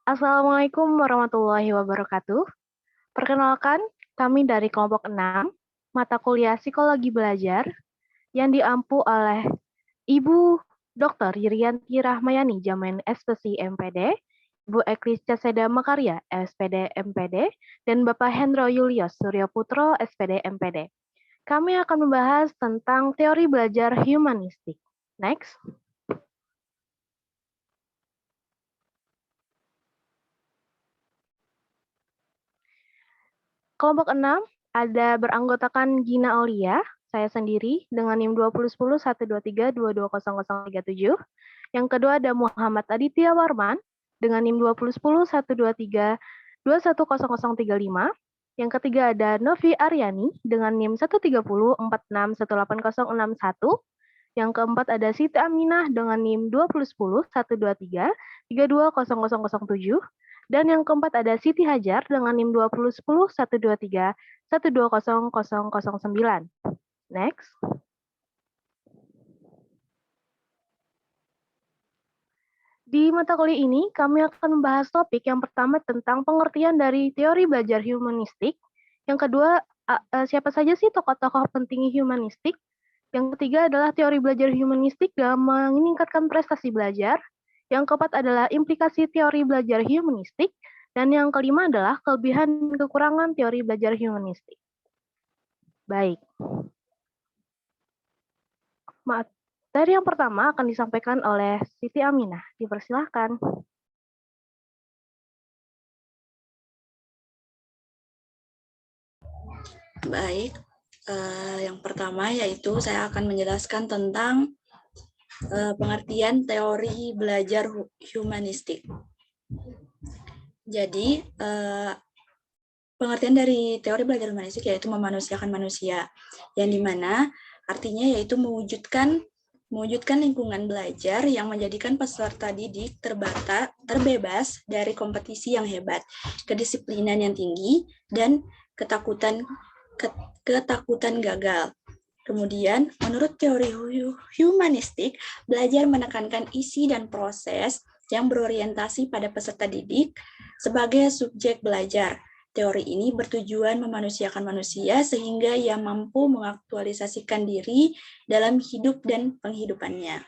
Assalamualaikum warahmatullahi wabarakatuh. Perkenalkan, kami dari kelompok 6, mata kuliah Psikologi Belajar, yang diampu oleh Ibu Dr. Yirianti Rahmayani, Jamin SPC MPD, Ibu Eklis Caseda Makarya, SPD MPD, dan Bapak Hendro Yulios Suryo Putro, SPD MPD. Kami akan membahas tentang teori belajar humanistik. Next. Kelompok 6 ada beranggotakan Gina Aulia, saya sendiri dengan NIM 20101232200037. Yang kedua ada Muhammad Aditya Warman dengan NIM 20101232100035. Yang ketiga ada Novi Aryani dengan NIM 13046186061. Yang keempat ada Siti Aminah dengan NIM 20101233320007. Dan yang keempat ada Siti Hajar dengan NIM 20101231200009. Next. Di mata kuliah ini, kami akan membahas topik yang pertama tentang pengertian dari teori belajar humanistik. Yang kedua, siapa saja sih tokoh-tokoh penting humanistik? Yang ketiga adalah teori belajar humanistik dalam meningkatkan prestasi belajar. Yang keempat adalah implikasi teori belajar humanistik. Dan yang kelima adalah kelebihan dan kekurangan teori belajar humanistik. Baik. Materi yang pertama akan disampaikan oleh Siti Aminah. Dipersilahkan. Baik, yang pertama yaitu saya akan menjelaskan tentang pengertian teori belajar humanistik. Jadi, pengertian dari teori belajar humanistik yaitu memanusiakan manusia, yang dimana artinya yaitu mewujudkan lingkungan belajar yang menjadikan peserta didik terbebas dari kompetisi yang hebat, kedisiplinan yang tinggi, dan ketakutan gagal. Kemudian, menurut teori humanistik, belajar menekankan isi dan proses yang berorientasi pada peserta didik sebagai subjek belajar. Teori ini bertujuan memanusiakan manusia sehingga ia mampu mengaktualisasikan diri dalam hidup dan penghidupannya.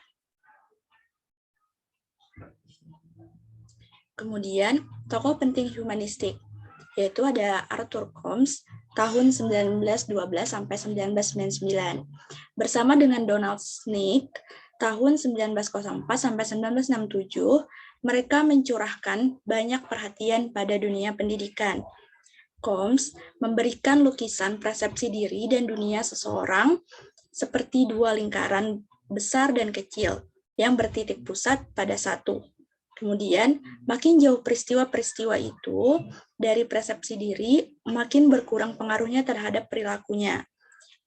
Kemudian, tokoh penting humanistik, yaitu ada Arthur Combs, tahun 1912 sampai 1999. Bersama dengan Donald Snigg, tahun 1904 sampai 1967, mereka mencurahkan banyak perhatian pada dunia pendidikan. Combs memberikan lukisan persepsi diri dan dunia seseorang seperti dua lingkaran besar dan kecil yang bertitik pusat pada satu. Kemudian, makin jauh peristiwa-peristiwa itu dari persepsi diri, makin berkurang pengaruhnya terhadap perilakunya.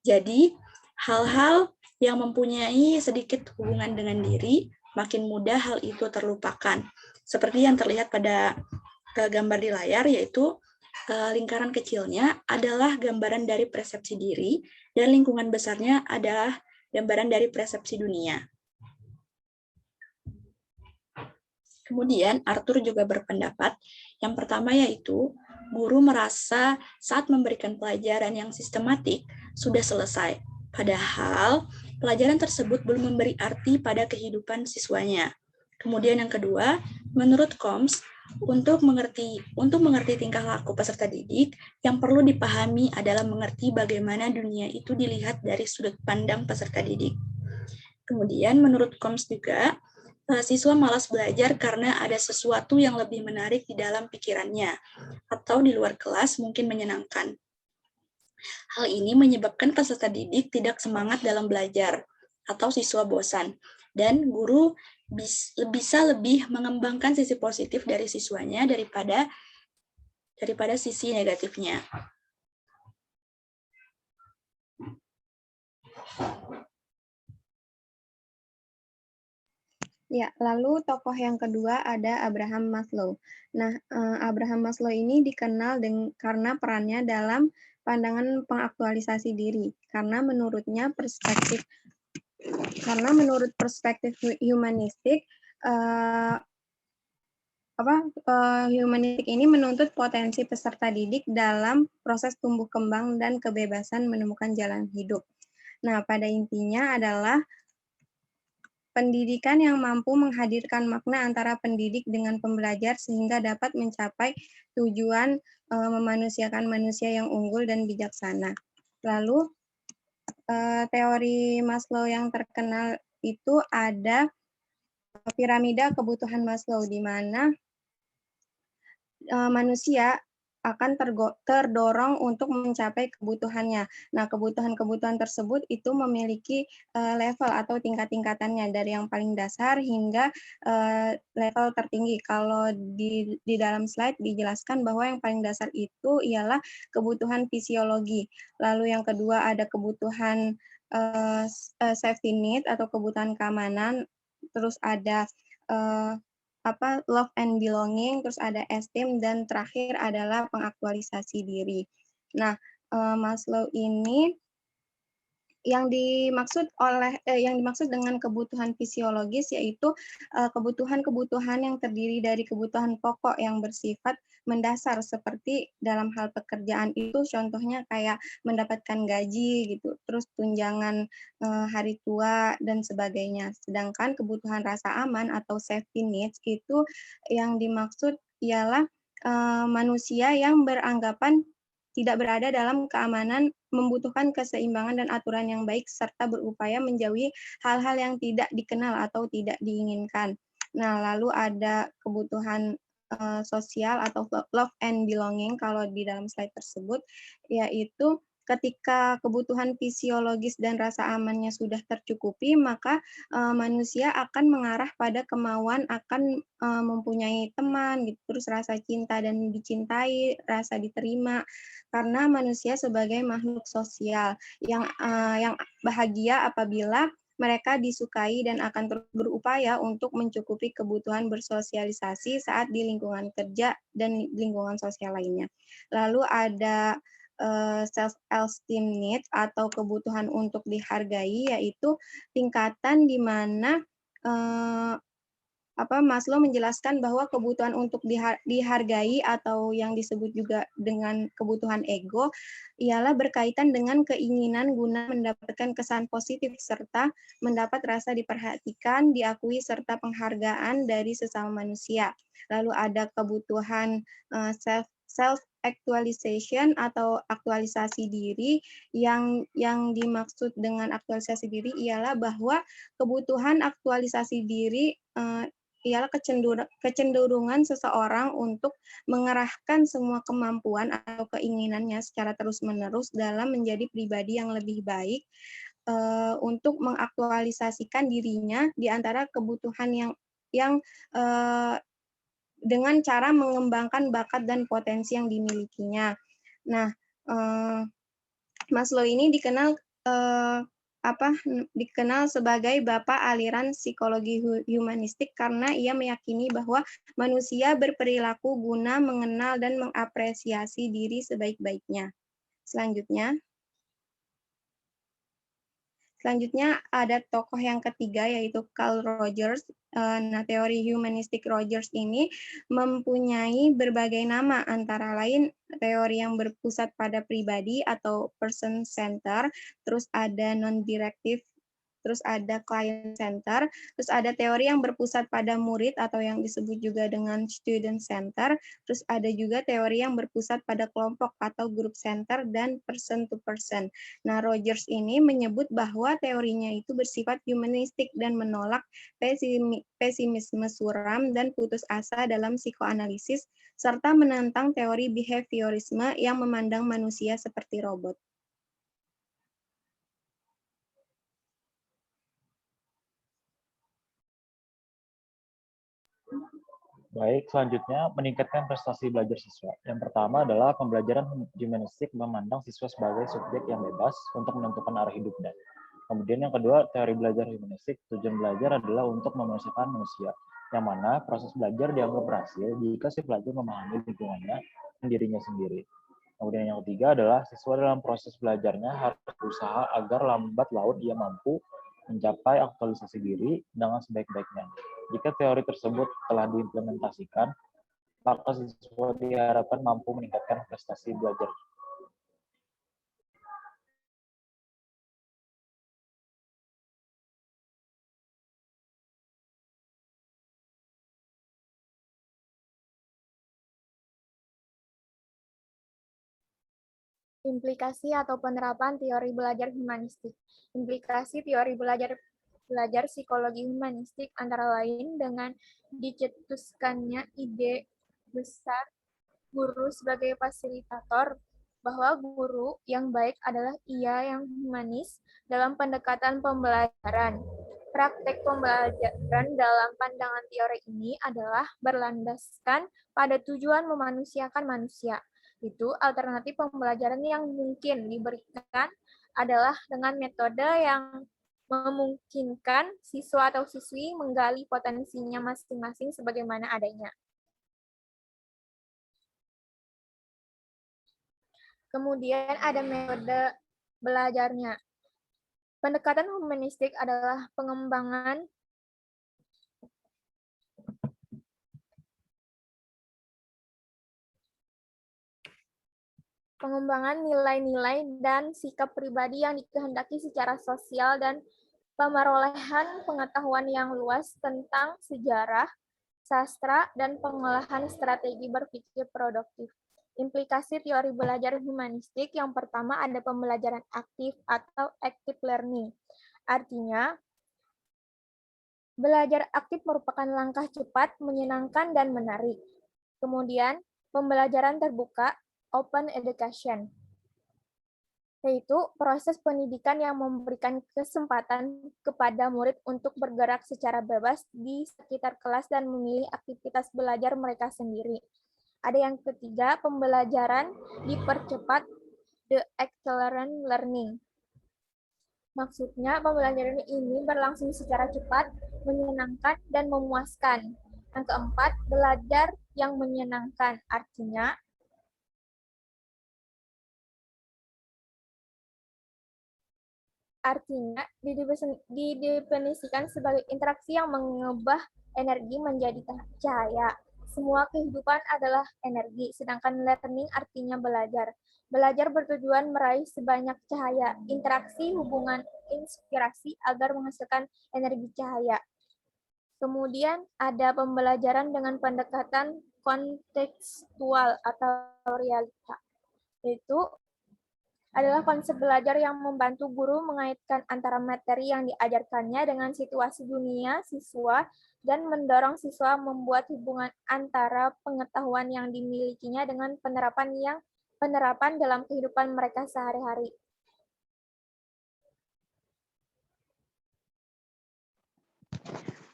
Jadi, hal-hal yang mempunyai sedikit hubungan dengan diri, makin mudah hal itu terlupakan. Seperti yang terlihat pada gambar di layar, yaitu lingkaran kecilnya adalah gambaran dari persepsi diri, dan lingkungan besarnya adalah gambaran dari persepsi dunia. Kemudian, Arthur juga berpendapat, yang pertama yaitu, guru merasa saat memberikan pelajaran yang sistematik sudah selesai, padahal pelajaran tersebut belum memberi arti pada kehidupan siswanya. Kemudian yang kedua, menurut Combs, untuk mengerti tingkah laku peserta didik, yang perlu dipahami adalah mengerti bagaimana dunia itu dilihat dari sudut pandang peserta didik. Kemudian menurut Combs juga, siswa malas belajar karena ada sesuatu yang lebih menarik di dalam pikirannya, atau di luar kelas mungkin menyenangkan. Hal ini menyebabkan peserta didik tidak semangat dalam belajar, atau siswa bosan, dan guru bisa lebih mengembangkan sisi positif dari siswanya daripada sisi negatifnya. Ya, lalu tokoh yang kedua ada Abraham Maslow. Nah, Abraham Maslow ini dikenal karena perannya dalam pandangan pengaktualisasi diri, karena menurut perspektif humanistik, humanistik ini menuntut potensi peserta didik dalam proses tumbuh kembang dan kebebasan menemukan jalan hidup. Nah, pada intinya adalah pendidikan yang mampu menghadirkan makna antara pendidik dengan pembelajar sehingga dapat mencapai tujuan memanusiakan manusia yang unggul dan bijaksana. Lalu, teori Maslow yang terkenal itu ada piramida kebutuhan Maslow, di mana manusia akan terdorong untuk mencapai kebutuhannya. Nah, kebutuhan-kebutuhan tersebut itu memiliki level atau tingkat-tingkatannya dari yang paling dasar hingga level tertinggi. Kalau di dalam slide dijelaskan bahwa yang paling dasar itu ialah kebutuhan fisiologi. Lalu yang kedua ada kebutuhan safety need atau kebutuhan keamanan. Terus ada love and belonging, terus ada esteem, dan terakhir adalah pengaktualisasi diri. Nah, Maslow ini yang dimaksud dengan kebutuhan fisiologis yaitu kebutuhan-kebutuhan yang terdiri dari kebutuhan pokok yang bersifat mendasar seperti dalam hal pekerjaan itu contohnya kayak mendapatkan gaji gitu, terus tunjangan hari tua dan sebagainya. Sedangkan kebutuhan rasa aman atau safety needs itu yang dimaksud ialah manusia yang beranggapan tidak berada dalam keamanan, membutuhkan keseimbangan dan aturan yang baik, serta berupaya menjauhi hal-hal yang tidak dikenal atau tidak diinginkan. Nah, lalu ada kebutuhan sosial atau love and belonging kalau di dalam slide tersebut, yaitu ketika kebutuhan fisiologis dan rasa amannya sudah tercukupi, maka manusia akan mengarah pada kemauan akan mempunyai teman, gitu, terus rasa cinta dan dicintai, rasa diterima, karena manusia sebagai makhluk sosial yang bahagia apabila mereka disukai dan akan terus berupaya untuk mencukupi kebutuhan bersosialisasi saat di lingkungan kerja dan lingkungan sosial lainnya. Lalu ada self-esteem needs atau kebutuhan untuk dihargai, yaitu tingkatan di mana Maslow menjelaskan bahwa kebutuhan untuk dihargai atau yang disebut juga dengan kebutuhan ego ialah berkaitan dengan keinginan guna mendapatkan kesan positif serta mendapat rasa diperhatikan, diakui serta penghargaan dari sesama manusia. Lalu ada kebutuhan self actualization atau aktualisasi diri yang dimaksud dengan aktualisasi diri ialah bahwa kebutuhan aktualisasi diri ialah kecenderungan seseorang untuk mengerahkan semua kemampuan atau keinginannya secara terus-menerus dalam menjadi pribadi yang lebih baik untuk mengaktualisasikan dirinya di antara kebutuhan yang dengan cara mengembangkan bakat dan potensi yang dimilikinya. Nah, Maslow ini dikenal sebagai bapak aliran psikologi humanistik karena ia meyakini bahwa manusia berperilaku guna mengenal dan mengapresiasi diri sebaik-baiknya. Selanjutnya ada tokoh yang ketiga yaitu Carl Rogers. Nah, teori humanistik Rogers ini mempunyai berbagai nama, antara lain teori yang berpusat pada pribadi atau person center, terus ada non-directive, terus ada client center, terus ada teori yang berpusat pada murid atau yang disebut juga dengan student center, terus ada juga teori yang berpusat pada kelompok atau group center, dan person to person. Nah, Rogers ini menyebut bahwa teorinya itu bersifat humanistik dan menolak pesimisme suram dan putus asa dalam psikoanalisis, serta menentang teori behaviorisme yang memandang manusia seperti robot. Baik, selanjutnya meningkatkan prestasi belajar siswa. Yang pertama adalah pembelajaran humanistik memandang siswa sebagai subjek yang bebas untuk menentukan arah hidupnya. Kemudian yang kedua, teori belajar humanistik, tujuan belajar adalah untuk memanusiakan manusia, yang mana proses belajar dianggap berhasil jika si pelajar memahami lingkungannya dan dirinya sendiri. Kemudian yang ketiga adalah siswa dalam proses belajarnya harus berusaha agar lambat laun ia mampu mencapai aktualisasi diri dengan sebaik-baiknya. Jika teori tersebut telah diimplementasikan, maka siswa diharapkan mampu meningkatkan prestasi belajar. Implikasi atau penerapan teori belajar humanistik. Implikasi teori belajar psikologi humanistik antara lain dengan dicetuskannya ide besar guru sebagai fasilitator, bahwa guru yang baik adalah ia yang humanis dalam pendekatan pembelajaran. Praktek pembelajaran dalam pandangan teori ini adalah berlandaskan pada tujuan memanusiakan manusia. Itu alternatif pembelajaran yang mungkin diberikan adalah dengan metode yang memungkinkan siswa atau siswi menggali potensinya masing-masing sebagaimana adanya. Kemudian ada metode belajarnya. Pendekatan humanistik adalah pengembangan nilai-nilai dan sikap pribadi yang dikehendaki secara sosial dan pemerolehan pengetahuan yang luas tentang sejarah, sastra, dan pengolahan strategi berpikir produktif. Implikasi teori belajar humanistik yang pertama ada pembelajaran aktif atau active learning. Artinya, belajar aktif merupakan langkah cepat, menyenangkan, dan menarik. Kemudian, pembelajaran terbuka, open education, yaitu proses pendidikan yang memberikan kesempatan kepada murid untuk bergerak secara bebas di sekitar kelas dan memilih aktivitas belajar mereka sendiri. Ada yang ketiga, pembelajaran dipercepat, the accelerant learning. Maksudnya, pembelajaran ini berlangsung secara cepat, menyenangkan, dan memuaskan. Yang keempat, belajar yang menyenangkan. Artinya, didefinisikan sebagai interaksi yang mengubah energi menjadi cahaya. Semua kehidupan adalah energi, sedangkan learning artinya belajar. Belajar bertujuan meraih sebanyak cahaya, interaksi, hubungan, inspirasi agar menghasilkan energi cahaya. Kemudian ada pembelajaran dengan pendekatan kontekstual atau realita, yaitu adalah konsep belajar yang membantu guru mengaitkan antara materi yang diajarkannya dengan situasi dunia siswa dan mendorong siswa membuat hubungan antara pengetahuan yang dimilikinya dengan penerapan dalam kehidupan mereka sehari-hari.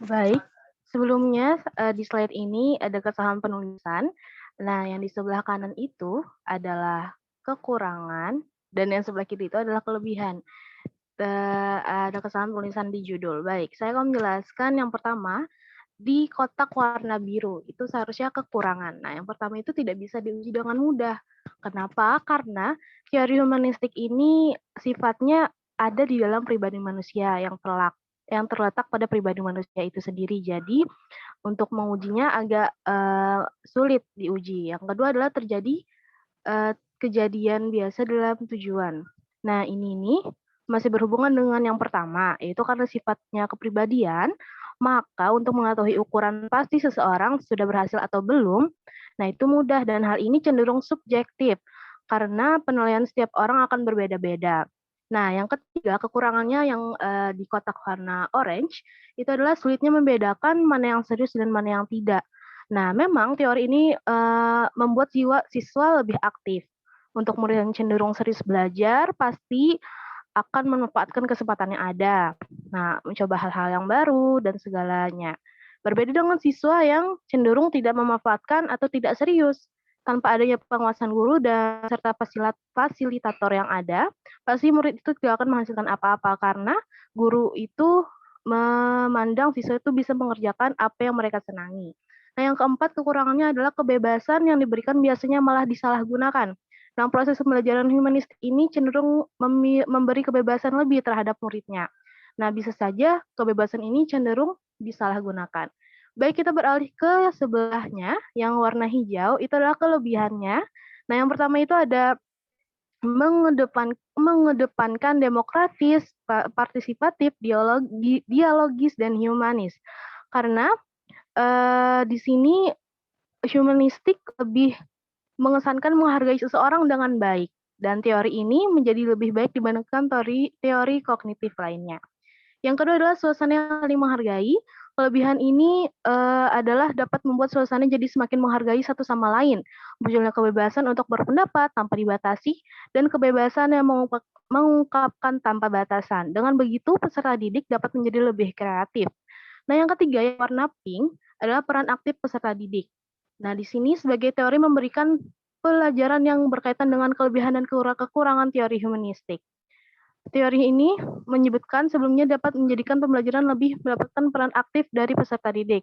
Baik, sebelumnya di slide ini ada kesalahan penulisan. Nah, yang di sebelah kanan itu adalah kekurangan, dan yang sebelah kiri itu adalah kelebihan. Ada kesalahan penulisan di judul. Baik, saya akan menjelaskan yang pertama, di kotak warna biru, itu seharusnya kekurangan. Nah, yang pertama itu tidak bisa diuji dengan mudah. Kenapa? Karena teori humanistik ini sifatnya ada di dalam pribadi manusia yang terletak pada pribadi manusia itu sendiri. Jadi, untuk mengujinya agak sulit diuji. Yang kedua adalah terjadi kejadian biasa dalam tujuan. Nah, ini nih masih berhubungan dengan yang pertama, yaitu karena sifatnya kepribadian, maka untuk mengetahui ukuran pasti seseorang sudah berhasil atau belum, nah itu mudah dan hal ini cenderung subjektif, karena penilaian setiap orang akan berbeda-beda. Nah, yang ketiga, kekurangannya yang di kotak warna orange, itu adalah sulitnya membedakan mana yang serius dan mana yang tidak. Nah, memang teori ini membuat siswa lebih aktif. Untuk murid yang cenderung serius belajar, pasti akan memanfaatkan kesempatan yang ada. Nah, mencoba hal-hal yang baru dan segalanya. Berbeda dengan siswa yang cenderung tidak memanfaatkan atau tidak serius. Tanpa adanya penguasaan guru dan serta fasilitator yang ada, pasti murid itu tidak akan menghasilkan apa-apa karena guru itu memandang siswa itu bisa mengerjakan apa yang mereka senangi. Nah, yang keempat, kekurangannya adalah kebebasan yang diberikan biasanya malah disalahgunakan. Dalam proses pembelajaran humanistik ini cenderung memberi kebebasan lebih terhadap muridnya. Nah, bisa saja kebebasan ini cenderung disalahgunakan. Baik, kita beralih ke sebelahnya, yang warna hijau, itu adalah kelebihannya. Nah, yang pertama itu ada mengedepankan demokratis, partisipatif, dialogis, dan humanis. Karena di sini humanistik lebih mengesankan menghargai seseorang dengan baik, dan teori ini menjadi lebih baik dibandingkan teori kognitif lainnya. Yang kedua adalah suasana yang saling menghargai. Kelebihan ini adalah dapat membuat suasana jadi semakin menghargai satu sama lain. Munculnya kebebasan untuk berpendapat tanpa dibatasi, dan kebebasan yang mengungkapkan tanpa batasan. Dengan begitu, peserta didik dapat menjadi lebih kreatif. Nah, yang ketiga, yang warna pink, adalah peran aktif peserta didik. Nah, di sini sebagai teori memberikan pelajaran yang berkaitan dengan kelebihan dan kekurangan teori humanistik. Teori ini menyebutkan sebelumnya dapat menjadikan pembelajaran lebih mendapatkan peran aktif dari peserta didik.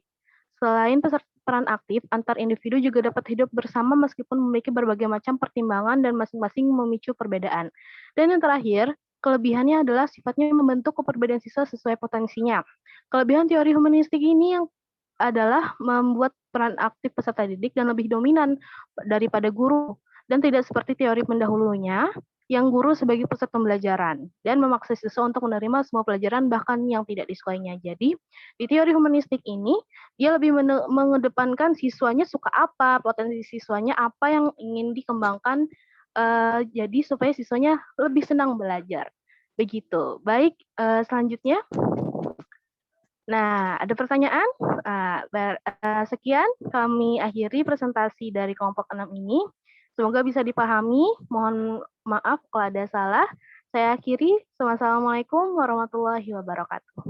Selain peran aktif, antar individu juga dapat hidup bersama meskipun memiliki berbagai macam pertimbangan dan masing-masing memicu perbedaan. Dan yang terakhir, kelebihannya adalah sifatnya membentuk keperbedaan siswa sesuai potensinya. Kelebihan teori humanistik ini yang adalah membuat peran aktif peserta didik dan lebih dominan daripada guru, dan tidak seperti teori pendahulunya yang guru sebagai pusat pembelajaran dan memaksa siswa untuk menerima semua pelajaran bahkan yang tidak disukainya. Jadi, di teori humanistik ini dia lebih mengedepankan siswanya suka apa, potensi siswanya apa yang ingin dikembangkan, jadi supaya siswanya lebih senang belajar. Begitu. Baik, selanjutnya. Nah, ada pertanyaan? Sekian kami akhiri presentasi dari kelompok 6 ini. Semoga bisa dipahami. Mohon maaf kalau ada salah. Saya akhiri. Wassalamualaikum warahmatullahi wabarakatuh.